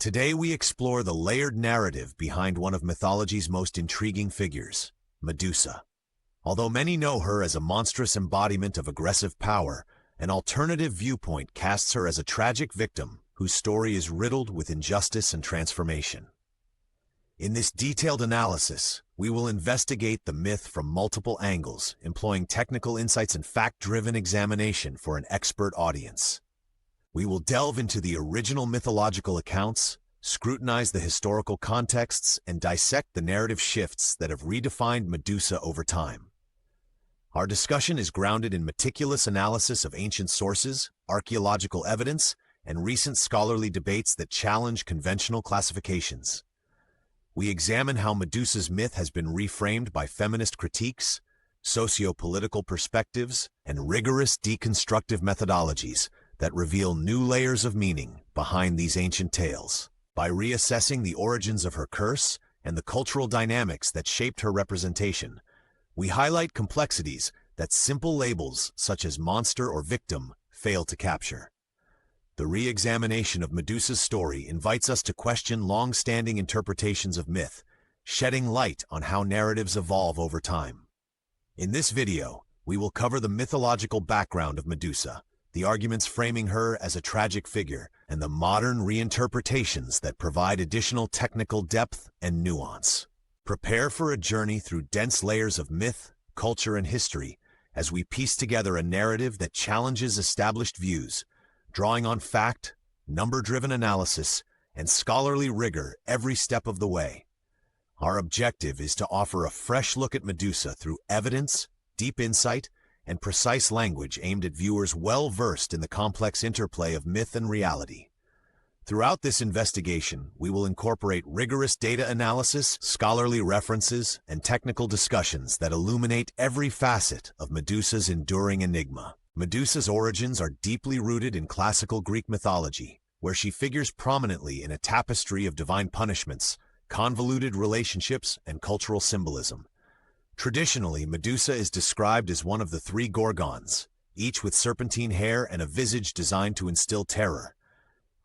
Today we explore the layered narrative behind one of mythology's most intriguing figures, Medusa. Although many know her as a monstrous embodiment of aggressive power, an alternative viewpoint casts her as a tragic victim whose story is riddled with injustice and transformation. In this detailed analysis, we will investigate the myth from multiple angles, employing technical insights and fact-driven examination for an expert audience. We will delve into the original mythological accounts, scrutinize the historical contexts, and dissect the narrative shifts that have redefined Medusa over time. Our discussion is grounded in meticulous analysis of ancient sources, archaeological evidence, and recent scholarly debates that challenge conventional classifications. We examine how Medusa's myth has been reframed by feminist critiques, socio-political perspectives, and rigorous deconstructive methodologies that reveal new layers of meaning behind these ancient tales. By reassessing the origins of her curse and the cultural dynamics that shaped her representation, we highlight complexities that simple labels such as monster or victim fail to capture. The re-examination of Medusa's story invites us to question long-standing interpretations of myth, shedding light on how narratives evolve over time. In this video, we will cover the mythological background of Medusa, the arguments framing her as a tragic figure, and the modern reinterpretations that provide additional technical depth and nuance. Prepare for a journey through dense layers of myth, culture, and history as we piece together a narrative that challenges established views, drawing on fact, number-driven analysis, and scholarly rigor every step of the way. Our objective is to offer a fresh look at Medusa through evidence, deep insight, and precise language aimed at viewers well-versed in the complex interplay of myth and reality. Throughout this investigation, we will incorporate rigorous data analysis, scholarly references, and technical discussions that illuminate every facet of Medusa's enduring enigma. Medusa's origins are deeply rooted in classical Greek mythology, where she figures prominently in a tapestry of divine punishments, convoluted relationships, and cultural symbolism. Traditionally, Medusa is described as one of the three Gorgons, each with serpentine hair and a visage designed to instill terror.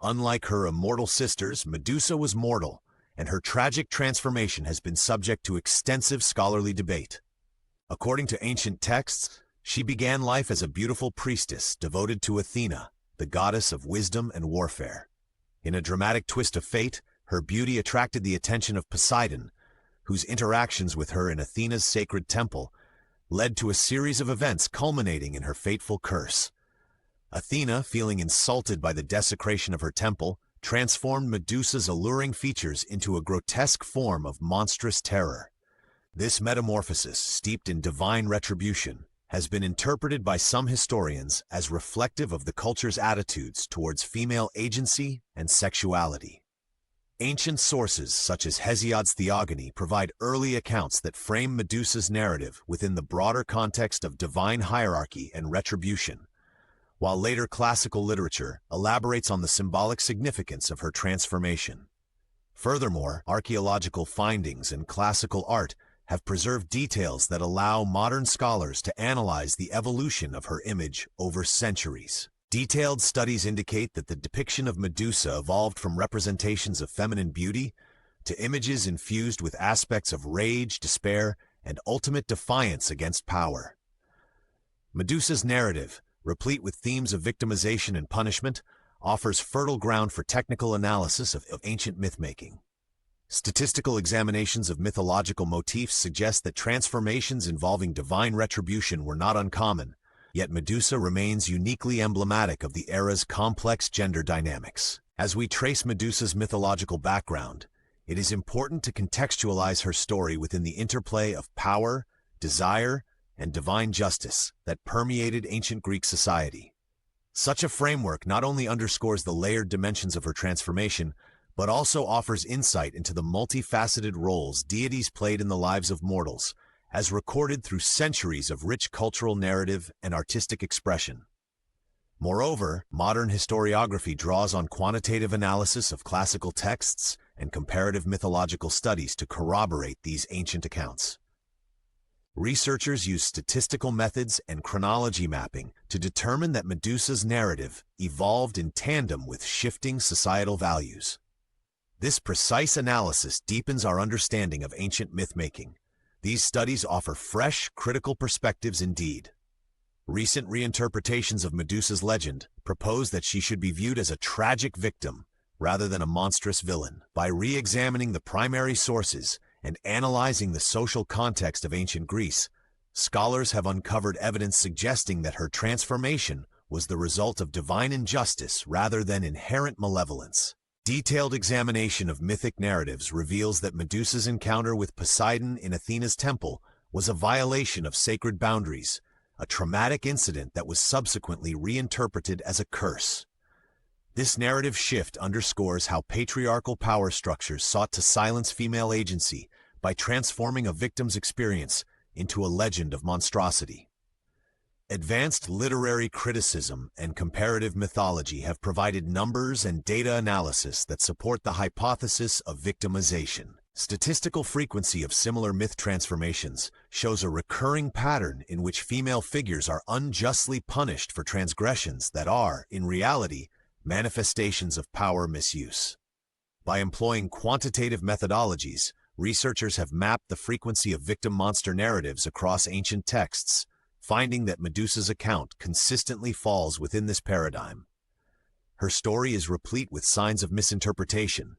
Unlike her immortal sisters, Medusa was mortal, and her tragic transformation has been subject to extensive scholarly debate. According to ancient texts, she began life as a beautiful priestess devoted to Athena, the goddess of wisdom and warfare. In a dramatic twist of fate, her beauty attracted the attention of Poseidon, whose interactions with her in Athena's sacred temple led to a series of events culminating in her fateful curse. Athena, feeling insulted by the desecration of her temple, transformed Medusa's alluring features into a grotesque form of monstrous terror. This metamorphosis, steeped in divine retribution, has been interpreted by some historians as reflective of the culture's attitudes towards female agency and sexuality. Ancient sources such as Hesiod's Theogony provide early accounts that frame Medusa's narrative within the broader context of divine hierarchy and retribution, while later classical literature elaborates on the symbolic significance of her transformation. Furthermore, archaeological findings and classical art have preserved details that allow modern scholars to analyze the evolution of her image over centuries. Detailed studies indicate that the depiction of Medusa evolved from representations of feminine beauty to images infused with aspects of rage, despair, and ultimate defiance against power. Medusa's narrative, replete with themes of victimization and punishment, offers fertile ground for technical analysis of ancient mythmaking. Statistical examinations of mythological motifs suggest that transformations involving divine retribution were not uncommon, yet Medusa remains uniquely emblematic of the era's complex gender dynamics. As we trace Medusa's mythological background, it is important to contextualize her story within the interplay of power, desire, and divine justice that permeated ancient Greek society. Such a framework not only underscores the layered dimensions of her transformation, but also offers insight into the multifaceted roles deities played in the lives of mortals, as recorded through centuries of rich cultural narrative and artistic expression. Moreover, modern historiography draws on quantitative analysis of classical texts and comparative mythological studies to corroborate these ancient accounts. Researchers use statistical methods and chronology mapping to determine that Medusa's narrative evolved in tandem with shifting societal values. This precise analysis deepens our understanding of ancient myth-making. These studies offer fresh, critical perspectives indeed. Recent reinterpretations of Medusa's legend propose that she should be viewed as a tragic victim rather than a monstrous villain. By re-examining the primary sources and analyzing the social context of ancient Greece, scholars have uncovered evidence suggesting that her transformation was the result of divine injustice rather than inherent malevolence. Detailed examination of mythic narratives reveals that Medusa's encounter with Poseidon in Athena's temple was a violation of sacred boundaries, a traumatic incident that was subsequently reinterpreted as a curse. This narrative shift underscores how patriarchal power structures sought to silence female agency by transforming a victim's experience into a legend of monstrosity. Advanced literary criticism and comparative mythology have provided numbers and data analysis that support the hypothesis of victimization. Statistical frequency of similar myth transformations shows a recurring pattern in which female figures are unjustly punished for transgressions that are, in reality, manifestations of power misuse. By employing quantitative methodologies, researchers have mapped the frequency of victim-monster narratives across ancient texts, finding that Medusa's account consistently falls within this paradigm. Her story is replete with signs of misinterpretation,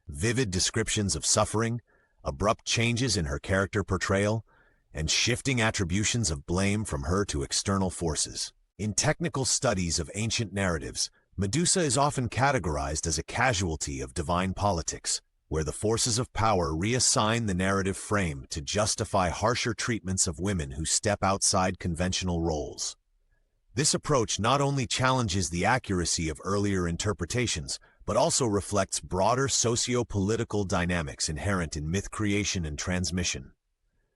vivid descriptions of suffering, abrupt changes in her character portrayal, and shifting attributions of blame from her to external forces. In technical studies of ancient narratives, Medusa is often categorized as a casualty of divine politics, where the forces of power reassign the narrative frame to justify harsher treatments of women who step outside conventional roles. This approach not only challenges the accuracy of earlier interpretations, but also reflects broader socio-political dynamics inherent in myth creation and transmission.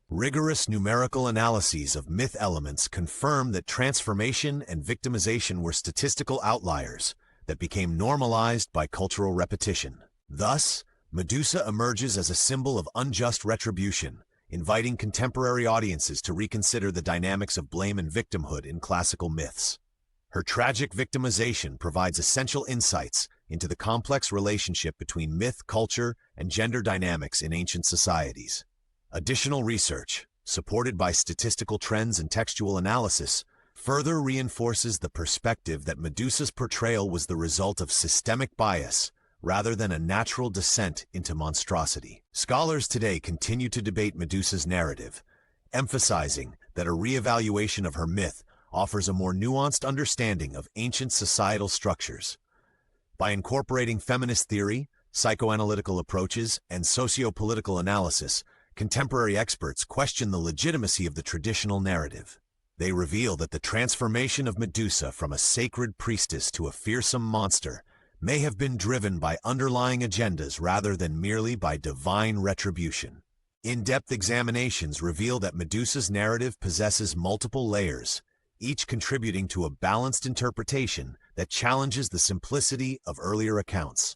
Rigorous numerical analyses of myth elements confirm that transformation and victimization were statistical outliers that became normalized by cultural repetition. Thus, Medusa emerges as a symbol of unjust retribution, inviting contemporary audiences to reconsider the dynamics of blame and victimhood in classical myths. Her tragic victimization provides essential insights into the complex relationship between myth, culture, and gender dynamics in ancient societies. Additional research, supported by statistical trends and textual analysis, further reinforces the perspective that Medusa's portrayal was the result of systemic bias rather than a natural descent into monstrosity. Scholars today continue to debate Medusa's narrative, emphasizing that a reevaluation of her myth offers a more nuanced understanding of ancient societal structures. By incorporating feminist theory, psychoanalytical approaches, and socio-political analysis, contemporary experts question the legitimacy of the traditional narrative. They reveal that the transformation of Medusa from a sacred priestess to a fearsome monster may have been driven by underlying agendas rather than merely by divine retribution. In-depth examinations reveal that Medusa's narrative possesses multiple layers, each contributing to a balanced interpretation that challenges the simplicity of earlier accounts.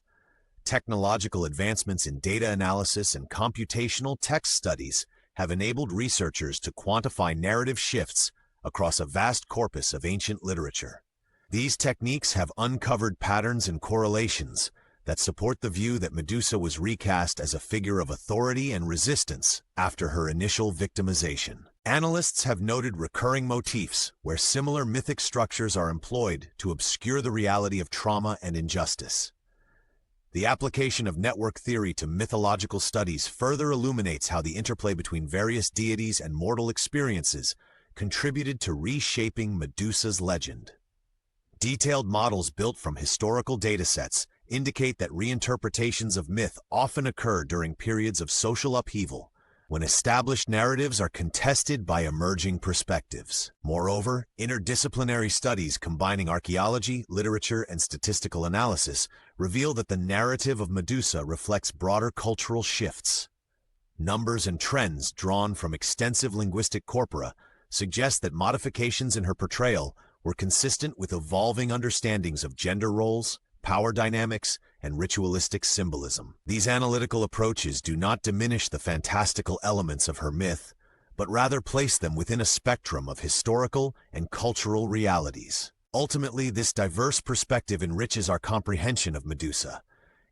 Technological advancements in data analysis and computational text studies have enabled researchers to quantify narrative shifts across a vast corpus of ancient literature. These techniques have uncovered patterns and correlations that support the view that Medusa was recast as a figure of authority and resistance after her initial victimization. Analysts have noted recurring motifs where similar mythic structures are employed to obscure the reality of trauma and injustice. The application of network theory to mythological studies further illuminates how the interplay between various deities and mortal experiences contributed to reshaping Medusa's legend. Detailed models built from historical datasets indicate that reinterpretations of myth often occur during periods of social upheaval, when established narratives are contested by emerging perspectives. Moreover, interdisciplinary studies combining archaeology, literature, and statistical analysis reveal that the narrative of Medusa reflects broader cultural shifts. Numbers and trends drawn from extensive linguistic corpora suggest that modifications in her portrayal were consistent with evolving understandings of gender roles, power dynamics, and ritualistic symbolism. These analytical approaches do not diminish the fantastical elements of her myth, but rather place them within a spectrum of historical and cultural realities. Ultimately, this diverse perspective enriches our comprehension of Medusa,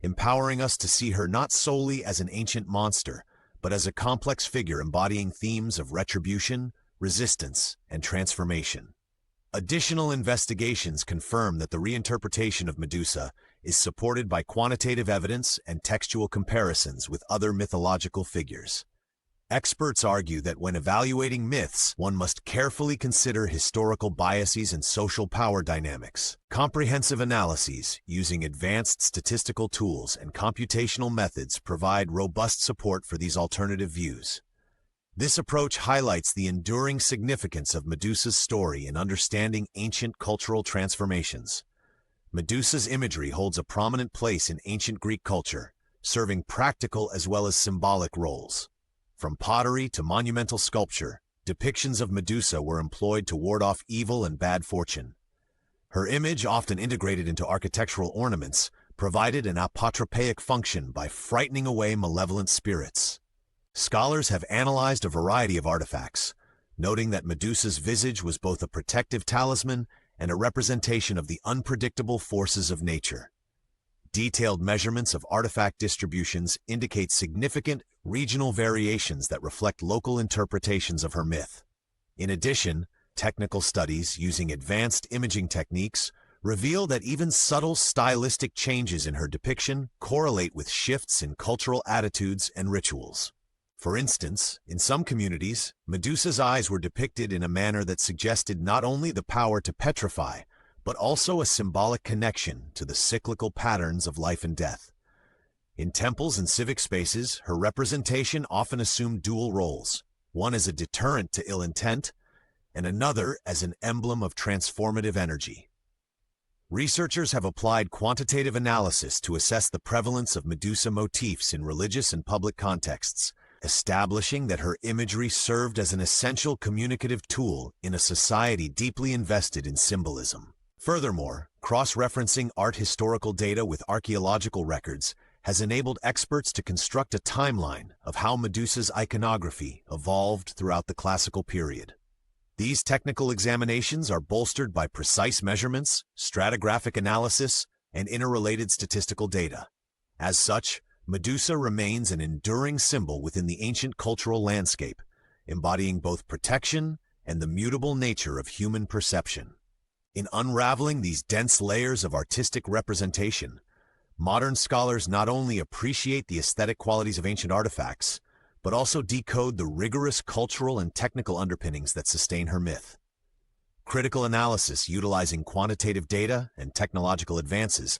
empowering us to see her not solely as an ancient monster, but as a complex figure embodying themes of retribution, resistance, and transformation. Additional investigations confirm that the reinterpretation of Medusa is supported by quantitative evidence and textual comparisons with other mythological figures. Experts argue that when evaluating myths, one must carefully consider historical biases and social power dynamics. Comprehensive analyses using advanced statistical tools and computational methods provide robust support for these alternative views. This approach highlights the enduring significance of Medusa's story in understanding ancient cultural transformations. Medusa's imagery holds a prominent place in ancient Greek culture, serving practical as well as symbolic roles. From pottery to monumental sculpture, depictions of Medusa were employed to ward off evil and bad fortune. Her image, often integrated into architectural ornaments, provided an apotropaic function by frightening away malevolent spirits. Scholars have analyzed a variety of artifacts, noting that Medusa's visage was both a protective talisman and a representation of the unpredictable forces of nature. Detailed measurements of artifact distributions indicate significant regional variations that reflect local interpretations of her myth. In addition, technical studies using advanced imaging techniques reveal that even subtle stylistic changes in her depiction correlate with shifts in cultural attitudes and rituals. For instance, in some communities, Medusa's eyes were depicted in a manner that suggested not only the power to petrify, but also a symbolic connection to the cyclical patterns of life and death. In temples and civic spaces, her representation often assumed dual roles, one as a deterrent to ill intent, and another as an emblem of transformative energy. Researchers have applied quantitative analysis to assess the prevalence of Medusa motifs in religious and public contexts, establishing that her imagery served as an essential communicative tool in a society deeply invested in symbolism. Furthermore, cross-referencing art historical data with archaeological records has enabled experts to construct a timeline of how Medusa's iconography evolved throughout the classical period. These technical examinations are bolstered by precise measurements, stratigraphic analysis, and interrelated statistical data. As such, Medusa remains an enduring symbol within the ancient cultural landscape, embodying both protection and the mutable nature of human perception. In unraveling these dense layers of artistic representation, modern scholars not only appreciate the aesthetic qualities of ancient artifacts, but also decode the rigorous cultural and technical underpinnings that sustain her myth. Critical analysis utilizing quantitative data and technological advances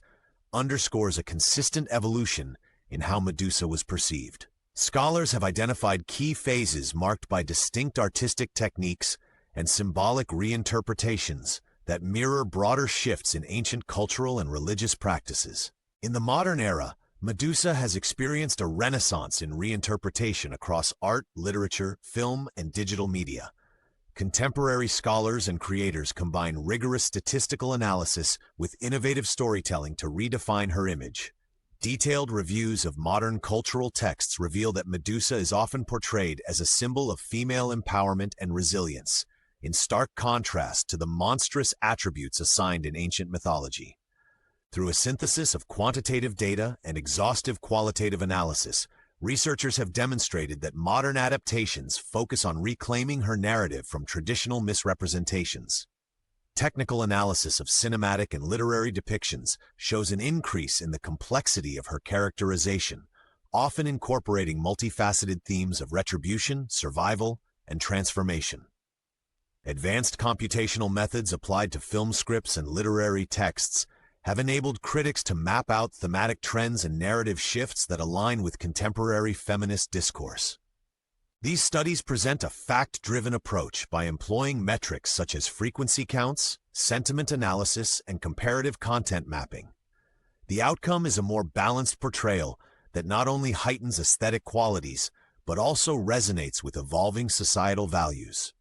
underscores a consistent evolution in how Medusa was perceived. Scholars have identified key phases marked by distinct artistic techniques and symbolic reinterpretations that mirror broader shifts in ancient cultural and religious practices. In the modern era, Medusa has experienced a renaissance in reinterpretation across art, literature, film, and digital media. Contemporary scholars and creators combine rigorous statistical analysis with innovative storytelling to redefine her image. Detailed reviews of modern cultural texts reveal that Medusa is often portrayed as a symbol of female empowerment and resilience, in stark contrast to the monstrous attributes assigned in ancient mythology. Through a synthesis of quantitative data and exhaustive qualitative analysis, researchers have demonstrated that modern adaptations focus on reclaiming her narrative from traditional misrepresentations. Technical analysis of cinematic and literary depictions shows an increase in the complexity of her characterization, often incorporating multifaceted themes of retribution, survival, and transformation. Advanced computational methods applied to film scripts and literary texts have enabled critics to map out thematic trends and narrative shifts that align with contemporary feminist discourse. These studies present a fact-driven approach by employing metrics such as frequency counts, sentiment analysis, and comparative content mapping. The outcome is a more balanced portrayal that not only heightens aesthetic qualities, but also resonates with evolving societal values.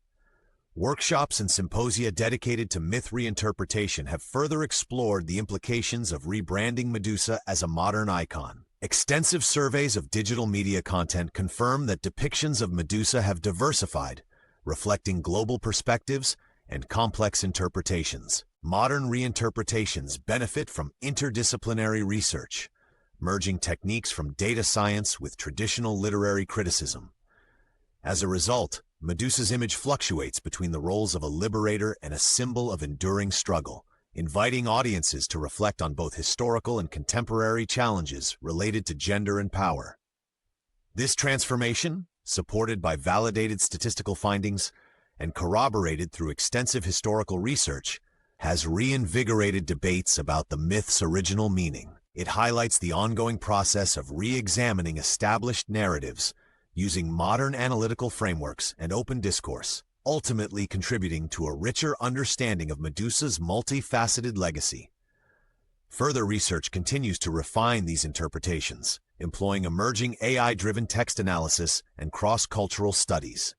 Workshops and symposia dedicated to myth reinterpretation have further explored the implications of rebranding Medusa as a modern icon. Extensive surveys of digital media content confirm that depictions of Medusa have diversified, reflecting global perspectives and complex interpretations. Modern reinterpretations benefit from interdisciplinary research, merging techniques from data science with traditional literary criticism. As a result, Medusa's image fluctuates between the roles of a liberator and a symbol of enduring struggle, inviting audiences to reflect on both historical and contemporary challenges related to gender and power. This transformation, supported by validated statistical findings and corroborated through extensive historical research, has reinvigorated debates about the myth's original meaning. It highlights the ongoing process of re-examining established narratives using modern analytical frameworks and open discourse, ultimately contributing to a richer understanding of Medusa's multifaceted legacy. Further research continues to refine these interpretations, employing emerging AI-driven text analysis and cross-cultural studies.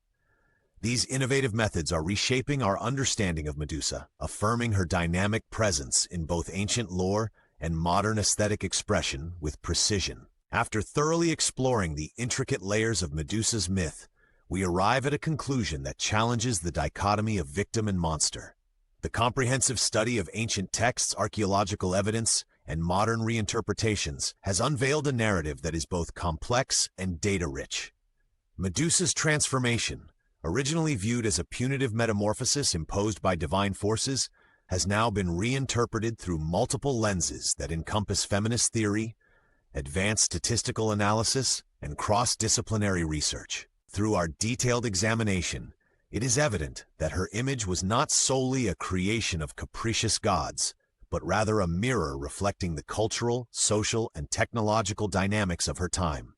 These innovative methods are reshaping our understanding of Medusa, affirming her dynamic presence in both ancient lore and modern aesthetic expression with precision. After thoroughly exploring the intricate layers of Medusa's myth, we arrive at a conclusion that challenges the dichotomy of victim and monster. The comprehensive study of ancient texts, archaeological evidence, and modern reinterpretations has unveiled a narrative that is both complex and data-rich. Medusa's transformation, originally viewed as a punitive metamorphosis imposed by divine forces, has now been reinterpreted through multiple lenses that encompass feminist theory, advanced statistical analysis, and cross-disciplinary research. Through our detailed examination, it is evident that her image was not solely a creation of capricious gods, but rather a mirror reflecting the cultural, social, and technological dynamics of her time.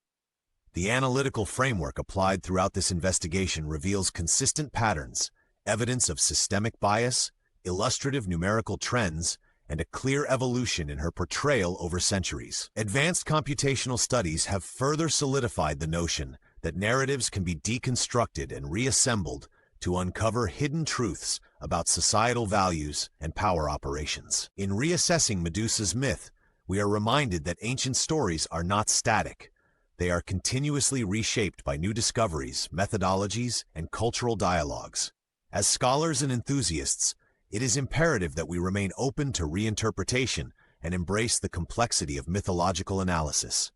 The analytical framework applied throughout this investigation reveals consistent patterns, evidence of systemic bias, illustrative numerical trends, and a clear evolution in her portrayal over centuries. Advanced computational studies have further solidified the notion that narratives can be deconstructed and reassembled to uncover hidden truths about societal values and power operations. In reassessing Medusa's myth, we are reminded that ancient stories are not static. They are continuously reshaped by new discoveries, methodologies, and cultural dialogues. As scholars and enthusiasts, it is imperative that we remain open to reinterpretation and embrace the complexity of mythological analysis.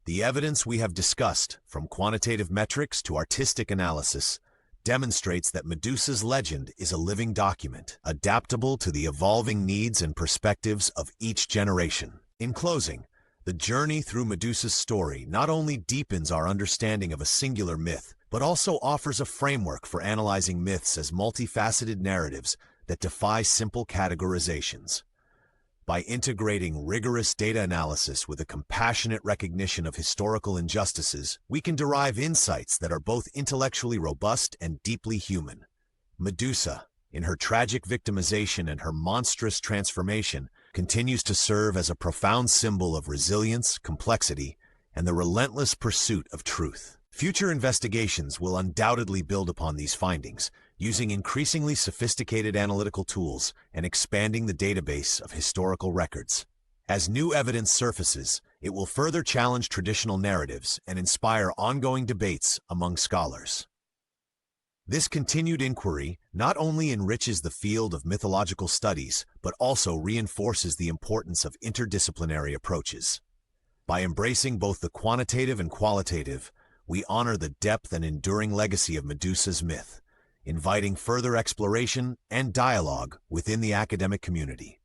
The evidence we have discussed, from quantitative metrics to artistic analysis, demonstrates that Medusa's legend is a living document, adaptable to the evolving needs and perspectives of each generation. In closing, the journey through Medusa's story not only deepens our understanding of a singular myth, but also offers a framework for analyzing myths as multifaceted narratives that defy simple categorizations. By integrating rigorous data analysis with a compassionate recognition of historical injustices, we can derive insights that are both intellectually robust and deeply human. Medusa, in her tragic victimization and her monstrous transformation, continues to serve as a profound symbol of resilience, complexity, and the relentless pursuit of truth. Future investigations will undoubtedly build upon these findings, using increasingly sophisticated analytical tools and expanding the database of historical records. As new evidence surfaces, it will further challenge traditional narratives and inspire ongoing debates among scholars. This continued inquiry not only enriches the field of mythological studies, but also reinforces the importance of interdisciplinary approaches. By embracing both the quantitative and qualitative, we honor the depth and enduring legacy of Medusa's myth, inviting further exploration and dialogue within the academic community.